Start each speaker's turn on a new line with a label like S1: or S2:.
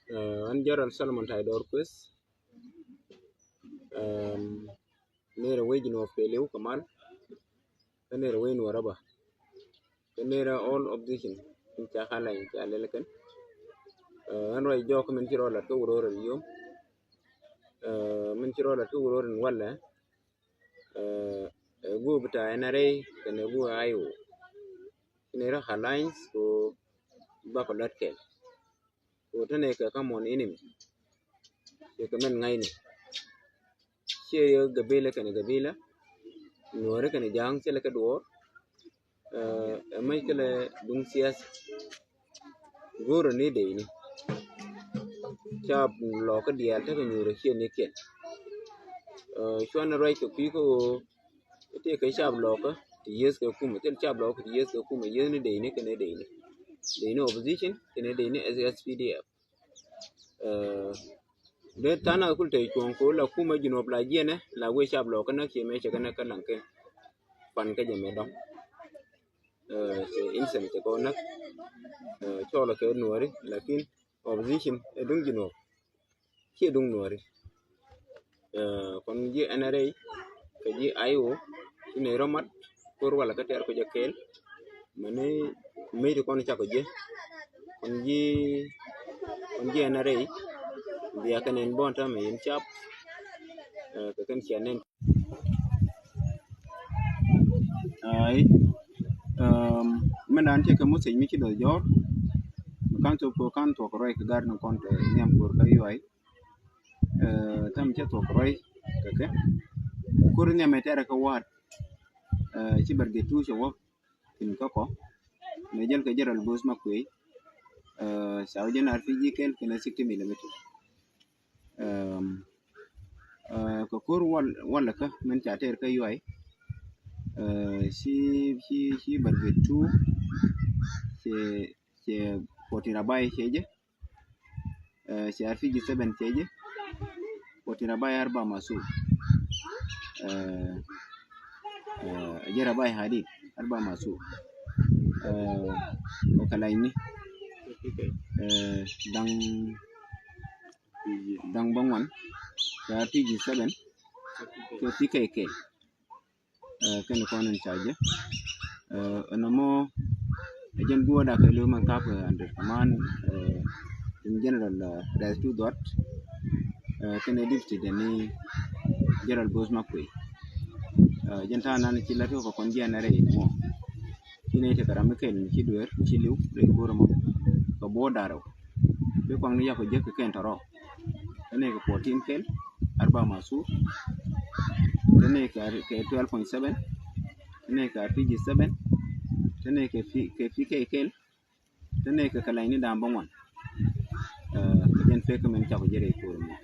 S1: an jaral Solomon tai dorpus nera wejin of peleu kamal nera wein waraba nera all opposition in cha hala in cha lelekan an roi jok men chiro la to uror yom men chiro la to uror wala gu bita NRA kene gu ayo nera halines ko bakolat kel ko tane ka kamon enemy ke men ngai ni che gabila kene gabila nuore kene jang chele ka duor mai kele dung sias goro ni de ni chap lo ka dial ta nyure che ni ken chwana roi ko pi ko te ka chap lo ka ti yes ka kuma te chap lo ka ti yes ka kuma yes ni de ni kene de ni opposition kene de ni SSPDF de tana kul te chon ko la kuma jino bla jene la we chap lo ka na ke me che kana kan ke pan ka je me dom se insen te ko na chola ke nuori lakin opposition e dung jino ke dung nuori kon ji NRA ke ji IO ne romat por wala ka ter ko jakel mane me de kon cha ko je kon ji NRA dia kanen bonta me yin chap ka kan chanen ai menan te ka mo se mi ki do jor kan to ko roi ka gar no kon te nyam por ka yoi tam che to ko roi ka ke kur ne me tere ka wat ci barge tu so wo tin ka ko me jel ka jeral bos ma kuy saw jenar fi jikel kena 60 mm ko kur wala ka men cha ter ka yoi si barge tu che potina bay cheje si arfi ji 7 cheje potina bay arba masu jera bay hadi arba masu kala ini dang bangwan ya arfi ji 7 to PKK kan ko nan chaje anamo ejen gua da ke man ka ko under command in general there's two dot kan edit de ni general boss makwe jenta nan ci la ko kon jena re mo ini te karam ken ci duer ci liw re goro mo ko bo daro be ko ngi yako jek ken taro ene ko 14 ken arba masu ene ka 12.7 ene ka PG 7 ene ka PKK ene ka kala ini da mbongon jen fe ko men ta ko jere ko mo